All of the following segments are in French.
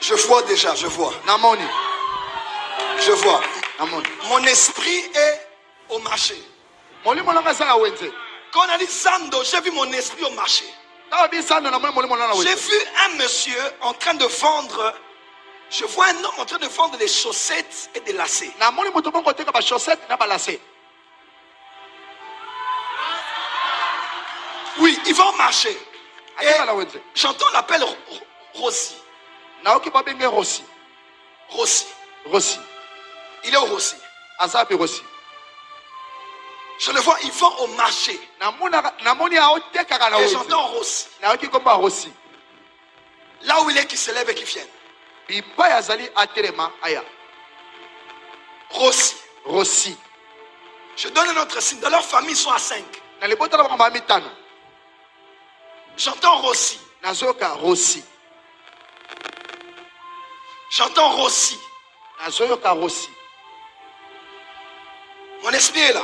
Je vois déjà, je vois. Namoni. Je vois. Namoni. Mon esprit est au marché. Molimo nanga sala wenze. Quand on a dit Zando, j'ai vu mon esprit au marché. J'ai vu un monsieur en train de vendre. Je vois un homme en train de vendre des chaussettes et des lacets. Oui, il va au marché. Et j'entends l'appel Rossi. Rossi. Il est au Rossi. Je le vois, il va au marché. Et j'entends Rossi. Là où il est, qui se lève et qui vient. Rossi. Je donne un autre signe. Dans leur famille, ils sont à 5. J'entends Rossi. J'entends Rossi. Mon esprit est là.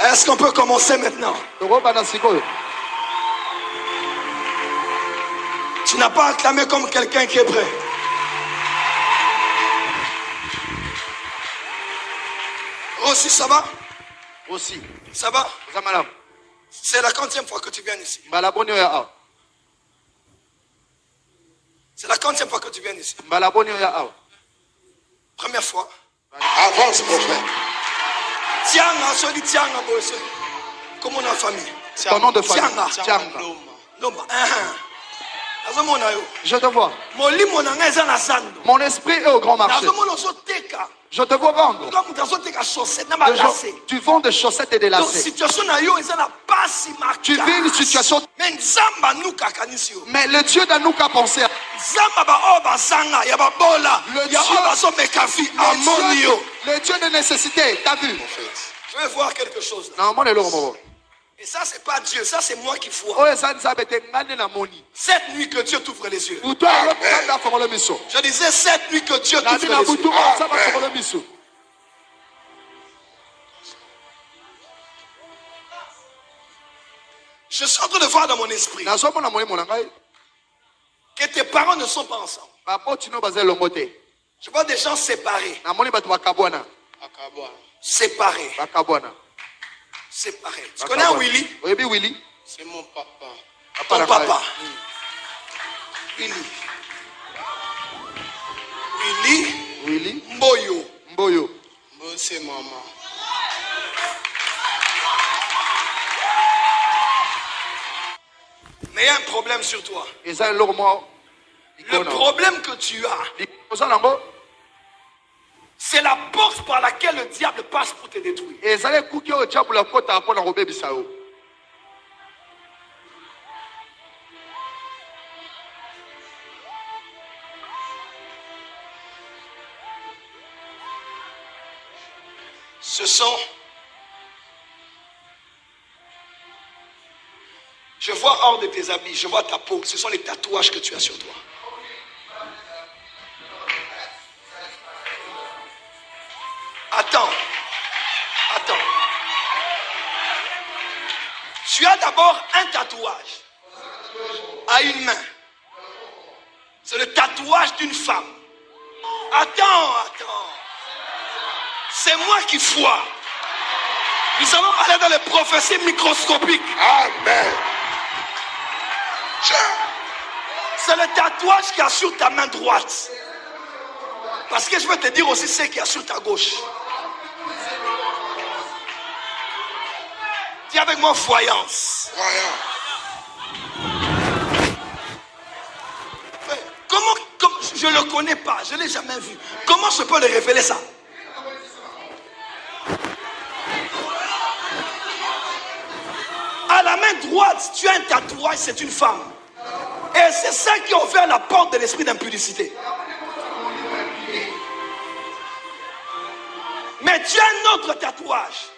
Est-ce qu'on peut commencer maintenant? Tu n'as pas acclamé comme quelqu'un qui est prêt. Rossi, ça va? Rossi. Ça va? C'est la 40e fois que tu viens ici. C'est la 40e fois que tu viens ici. Première fois. Avance, prophète. Tianga, celui Tianga, comme on a famille. Ton nom de famille. Tianga. Je te vois. Mon esprit est au grand marché. Je te vois vendre. Tu vends des chaussettes et des lacets. Tu vis une situation. Mais le Dieu d'Anouka pensait. Le Dieu de nécessité. T'as vu? Je vais voir quelque chose. Et ça, c'est pas Dieu, ça, c'est moi qui vois. Cette nuit que Dieu t'ouvre les yeux. Je disais cette nuit que Dieu t'ouvre les yeux. Je suis en train de voir dans mon esprit que tes parents ne sont pas ensemble. Je vois des gens séparés. Séparés. Séparés. Tu connais Willy? Willy? C'est mon papa. Ton papa. Willy. Mboyo. Moi, c'est maman. Mais il y a un problème sur toi. Le problème que tu as, c'est la porte par laquelle le diable passe pour te détruire. Ce sont... Je vois hors de tes habits, je vois ta peau. Ce sont les tatouages que tu as sur toi. Attends. Tu as d'abord un tatouage à une main. C'est le tatouage d'une femme. Attends. C'est moi qui vois. Nous allons aller dans les prophéties microscopiques. Amen. C'est le tatouage qu'il y a sur ta main droite. Parce que je veux te dire aussi ce qu'il y a sur ta gauche. Dis avec moi voyance. Comment je ne le connais pas, je ne l'ai jamais vu. Comment je peux le révéler ça? À la main droite, tu as un tatouage, c'est une femme. Et c'est ça qui a ouvert la porte de l'esprit d'impudicité. Mais tu as un autre tatouage.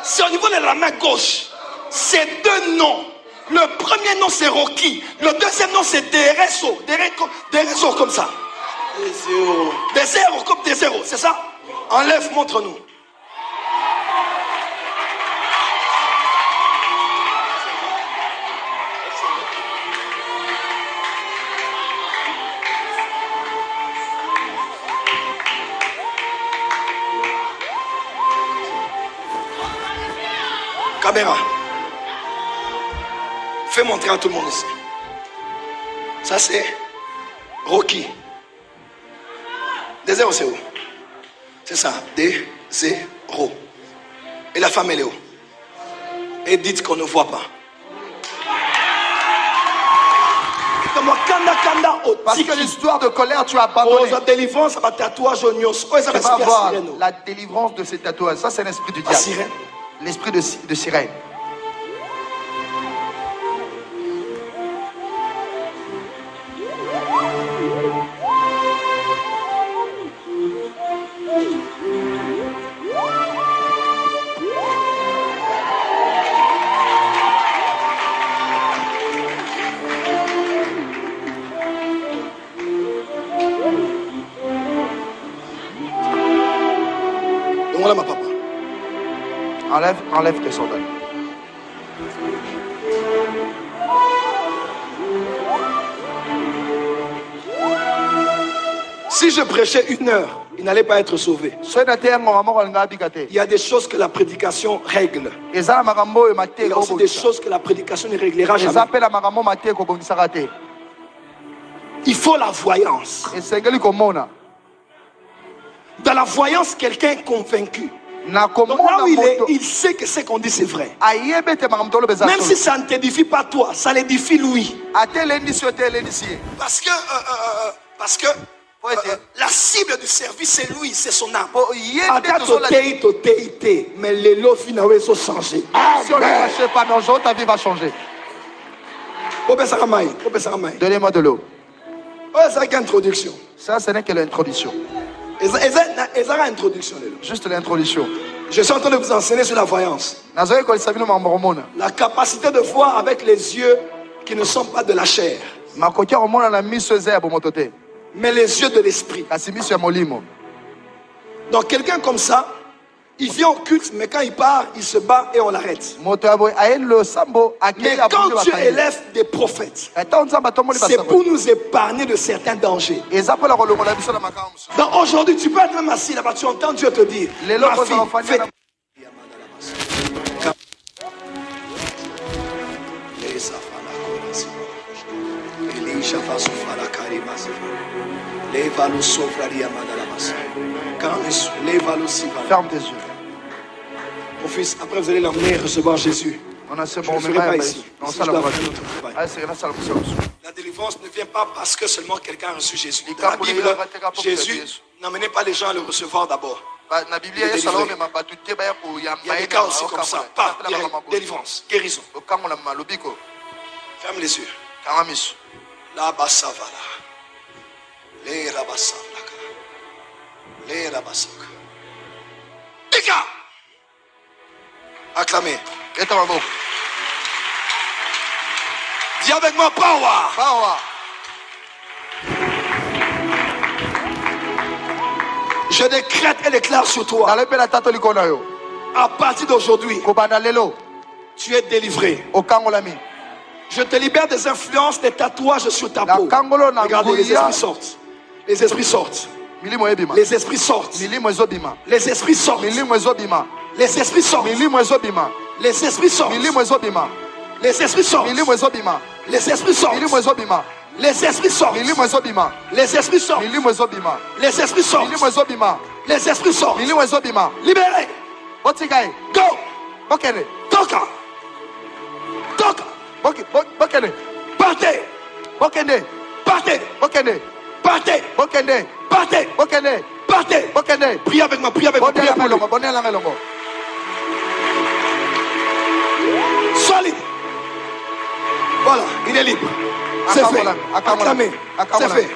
C'est au niveau de la main gauche. C'est deux noms. Le premier nom c'est Rocky. Le deuxième nom c'est Dereso. Dereso comme ça. Des zéros comme des zéros. C'est ça? Enlève, montre-nous. Caméra. Fais montrer à tout le monde ici. Ça c'est Rocky. Des zéros c'est où? C'est ça. Des zéros. Et la femme elle est où? Et dites qu'on ne voit pas. Parce que l'histoire de colère, tu as abandonné. Tu vas voir la délivrance de ces tatouages. Ça, c'est l'esprit du diable. L'esprit de sirène. Voilà ma papa. Enlève tes sandales. Si je prêchais 1 heure, il n'allait pas être sauvé. Il y a des choses que la prédication règle. Il y a aussi des choses que la prédication ne réglera jamais. Il faut la voyance. Dans la voyance, quelqu'un est convaincu. Donc là où il est, il sait que ce qu'on dit c'est vrai. Même si ça ne t'édifie pas toi, ça l'édifie lui. Parce que la cible du service c'est lui, c'est son âme. Mais les lots finalement sont changés. Si on ne cachait pas nos gens, ta vie va changer. Donnez-moi de l'eau. C'est introduction. Ça, ce n'est que l'introduction. Juste l'introduction. Je suis en train de vous enseigner sur la voyance. La capacité de voir avec les yeux qui ne sont pas de la chair, mais les yeux de l'esprit. Donc quelqu'un comme ça, il vient au culte, mais quand il part, il se bat et on l'arrête. Mais quand Dieu élève des prophètes, c'est pour nous épargner de certains dangers. Donc aujourd'hui, tu peux être même assis là-bas, tu entends Dieu te dire, ma fille, fais... Ferme tes yeux. Mon fils, après vous allez l'emmener recevoir Jésus. Je ne le ferai pas ici. La délivrance ne vient pas parce que seulement quelqu'un a reçu Jésus. Dans la Bible, Jésus n'amenait pas les gens à le recevoir d'abord. Il y a des cas aussi comme ça. Pas délivrance, guérison. Ferme les yeux. La basavala. Les rabasavala. Les rabasaka. Ika! Acclamez. Dis avec moi, power. Power. Je décrète et déclare sur toi. À partir d'aujourd'hui, tu es délivré. Je te libère des influences, des tatouages sur ta peau. Regardez, les esprits sortent. Les esprits sortent. Les esprits sortent. Les esprits sortent. Les esprits sortent. Les esprits sortent. Les esprits sortent. Les esprits sortent. Les esprits sortent. Les esprits sortent. Les esprits sortent. Les esprits sortent. Libérez. Go. Toka. Toka. Partez. Partez. Partez. Partez. Partez. Priez avec moi. Priez avec moi. Priez avec moi. Solide. Voilà, il est libre. C'est fait. Acclamé. C'est fait.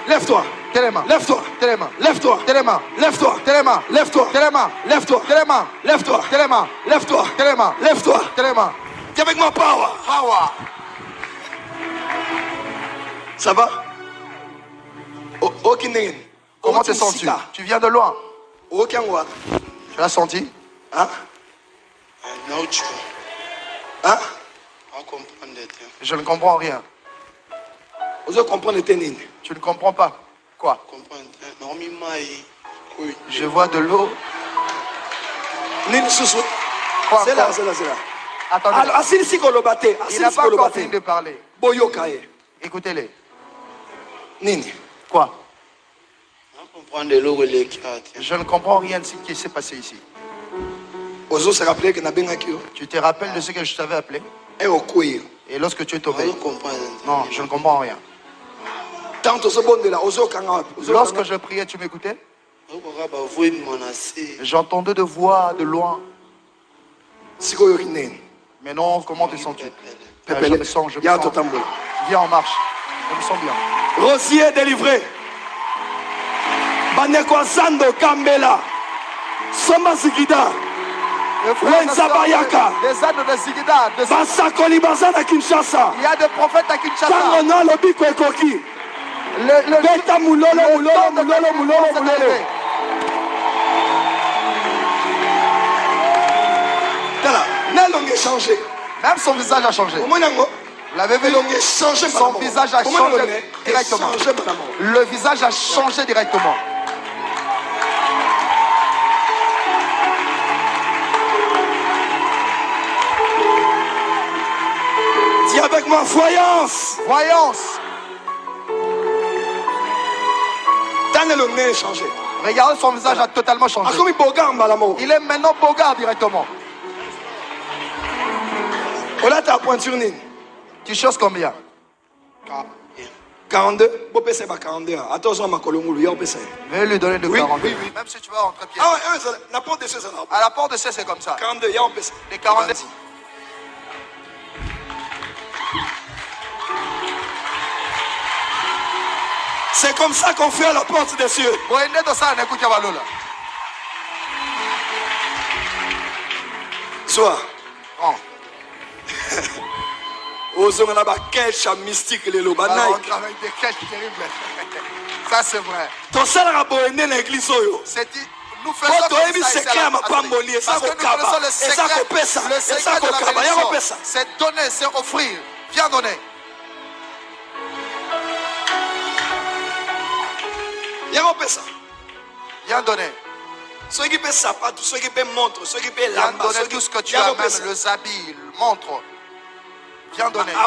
Lève-toi. Lève-toi. Lève-toi. Lève-toi. Lève-toi. Lève-toi. Lève-toi. Lève-toi. Lève-toi. Dis avec moi, power. Ça va? Comment te sens-tu? Tu viens de loin. Tu l'as senti? Hein? Hein? Je ne comprends rien. Tu ne comprends pas. Quoi? Je vois de l'eau. C'est là. Attendez. Alors, il n'a pas encore fini de parler. Écoutez-les. Nini. Quoi? Je ne comprends rien de ce qui s'est passé ici. Tu te rappelles de ce que je t'avais appelé? Et lorsque tu es tombé? Non, je ne comprends rien. Lorsque je priais, tu m'écoutais? J'entendais de voix de loin. Mais non, comment te sens-tu? Je me sens. Viens en marche. Je me sens bien. Rosier délivré. Banekwazando Kambela. Soma Zigida. Wenzabayaka. Les ânes de Zigida. Basakoli Bazana Kinshasa. Il y a des prophètes à Kinshasa. Tangono Lobiko Ekoki. Beta Mulolo. Nelonge changé. Même son visage a changé. Vous l'avez vu? Son visage a changé directement. Le visage a changé directement. Dis avec moi, voyance. Voyance. Nelonge changé. Regardez, son visage a totalement changé. Il est maintenant Bogart directement. Tu choses combien? 42. Veuillez lui donner de 42. Oui. Même si tu vas rentrer pied. La porte de ce, à la porte de ce, c'est comme ça. 42, les 42. C'est comme ça qu'on fait à la porte des cieux. Sois. Oh. On a des caches mystiques les on travaille avec des caches terribles. Ça c'est vrai. Ton salaire a beau aider l'église. Nous faisons ça. Parce que nous connaissons le secret de la bénédiction. C'est donner, c'est offrir. Viens donner. Viens donner. Ceux qui paient sapat, ceux qui paient montre, ceux qui paient lamba, viens donner tout ce que tu as, même les habits, le montre. Viens donner. Il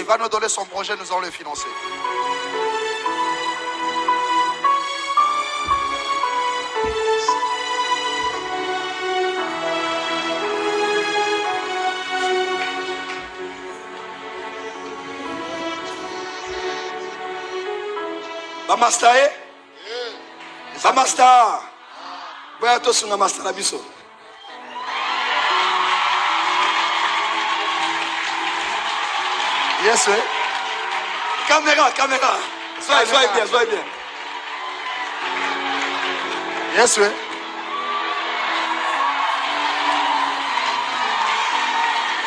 va nous donner son projet, nous allons le financer. Bamastae? Bamasta. Boya to sunga master na biso. Yes, oui. Caméra. Soyez bien. Yes, oui.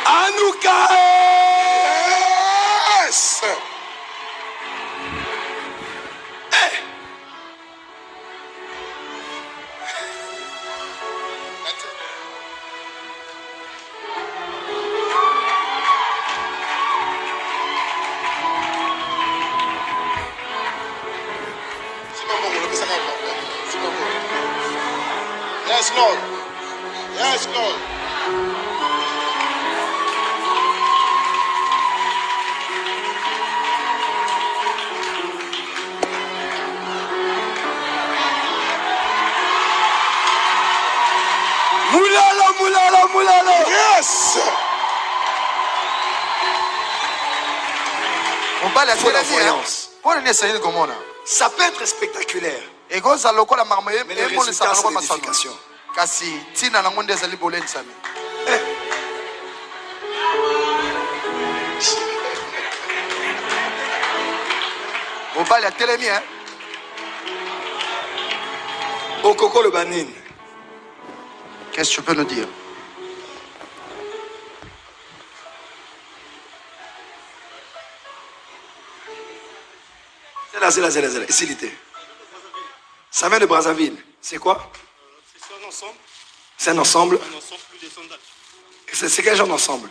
Anouka. Yes. Yes, Lord. Yes, Lord. Moulala. Yes. On parle de la voyance. Ça peut être spectaculaire. Mais les résultats, c'est l'édification. Okoko le Banin. Qu'est-ce que tu peux nous dire? C'est là. Ici, il était. Ça vient de Brazzaville. C'est quoi? C'est un ensemble. C'est un ensemble. Un ensemble plus des sandales. C'est quel genre d'ensemble?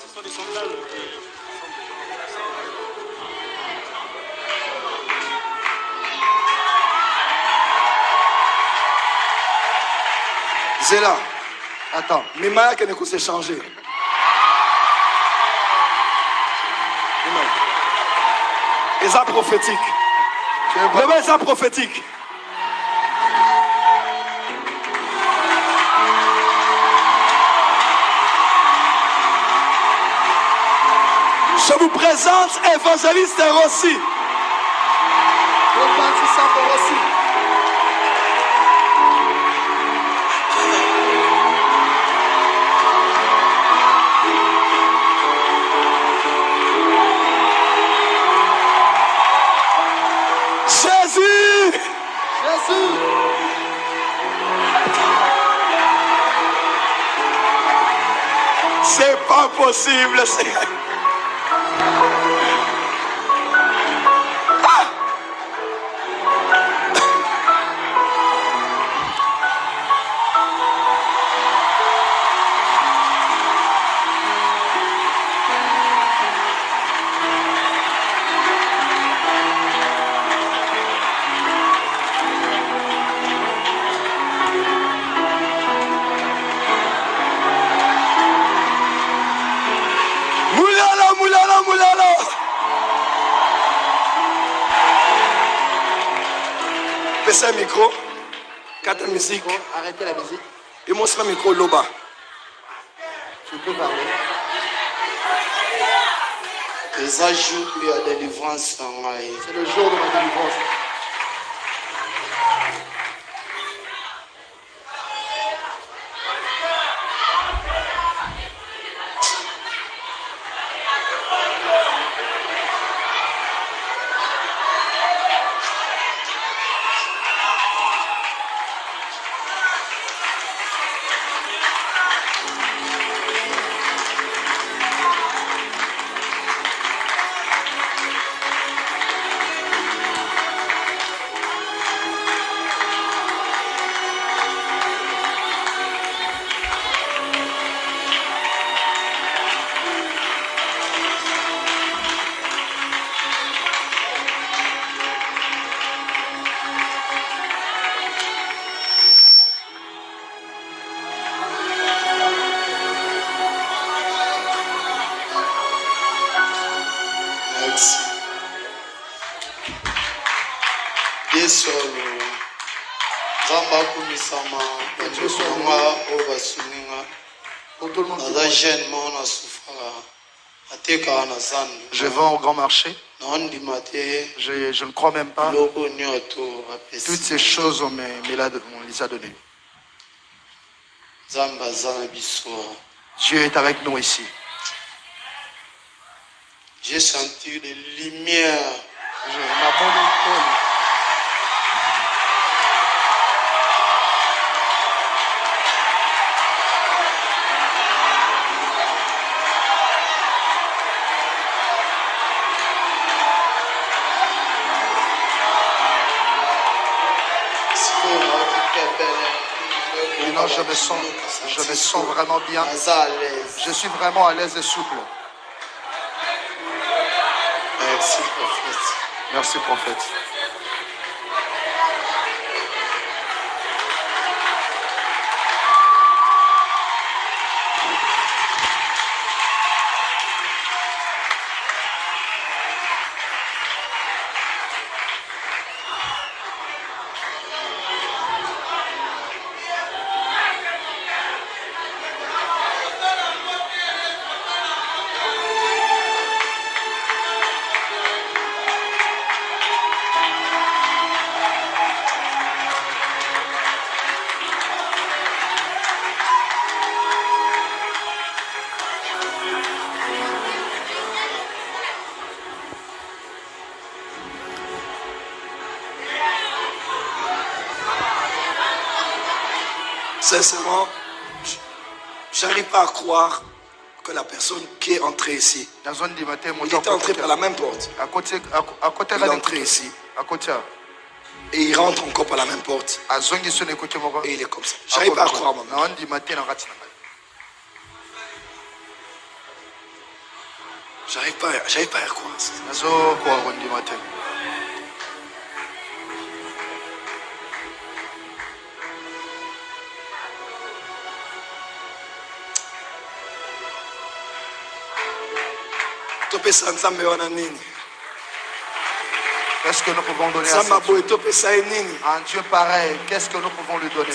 Ce sont des sandales. Zéla. Attends. Mais Maya qui ne s'est changé. Et ça prophétique. Le mec, ça prophétique. Je vous présente Évangéliste Rossi. Jésus! Jésus! C'est pas possible. Moulala. Baissez un micro. Quatre musique. Arrêtez la musique. Et montre un micro Loba. Tu peux parler. Les ajouts de la délivrance. C'est le jour de ma délivrance. Je vends au grand marché. Je ne crois même pas. Toutes ces choses, on les a données. Dieu est avec nous ici. J'ai senti les lumières. Maintenant, je me sens vraiment bien. Je suis vraiment à l'aise et souple. Merci, prophète. Merci, prophète. Sincèrement, j'arrive pas à croire que la personne qui est entrée ici, il était entré par la même porte. Il est entré ici. Et il rentre encore par la même porte. Et il est comme ça. J'arrive pas à croire, maman. J'arrive pas à croire. Qu'est-ce que nous pouvons donner à Dieu? Un Dieu pareil, qu'est-ce que nous pouvons lui donner?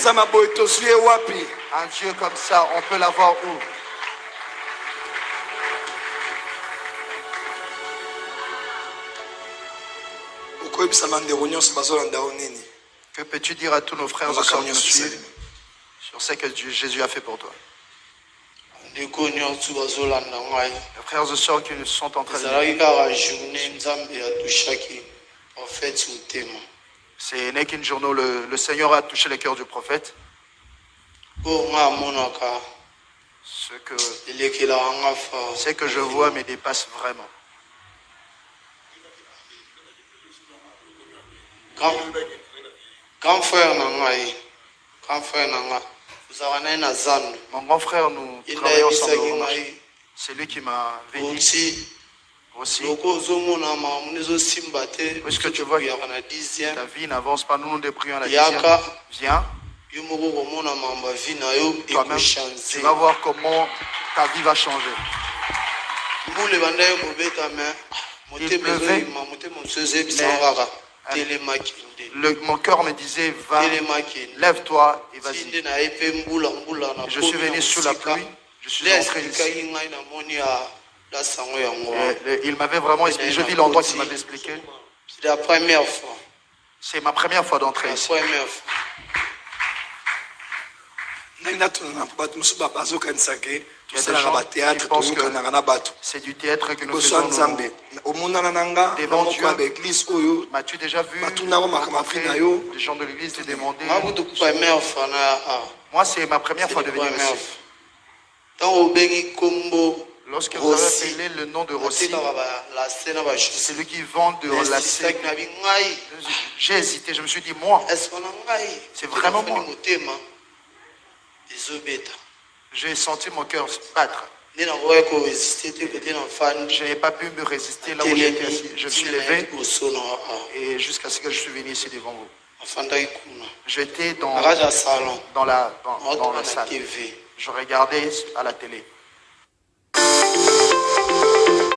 Un Dieu comme ça, on peut l'avoir où? Que peux-tu dire à tous nos frères et sœurs qui nous suivent sur ce que Jésus a fait pour toi? Les frères et sœurs qui sont en train de c'est n'est qu'une journée où le Seigneur a touché le cœur du prophète. Ce que je vois me dépasse vraiment. Grand frère mon grand frère, nous travaillons ensemble. C'est lui qui m'a béni aussi. Puisque tu vois que ta vie n'avance pas, nous nous débrouillons à la dixième. Viens. Toi-même, tu vas voir comment ta vie va changer. Il pleuvait, mon cœur me disait, va, lève-toi et vas-y. Je suis venu sous la pluie, je suis entré ici. Il m'avait vraiment expliqué, je dis l'endroit qu'il m'avait expliqué. C'est la première fois. C'est ma première fois d'entrer ici. C'est du théâtre que nous faisons devant Dieu. M'as-tu déjà vu les gens de l'église te demander? Moi, c'est ma première fois de venir ici. Lorsque vous avez appelé le nom de Rossi, c'est lui qui vend de lacets. J'ai hésité, je me suis dit, moi, c'est vraiment moi. J'ai senti mon cœur se battre. Je n'ai pas pu me résister là où j'étais assis. Je me suis levé et jusqu'à ce que je suis venu ici devant vous. J'étais dans la salle. Je regardais à la télé.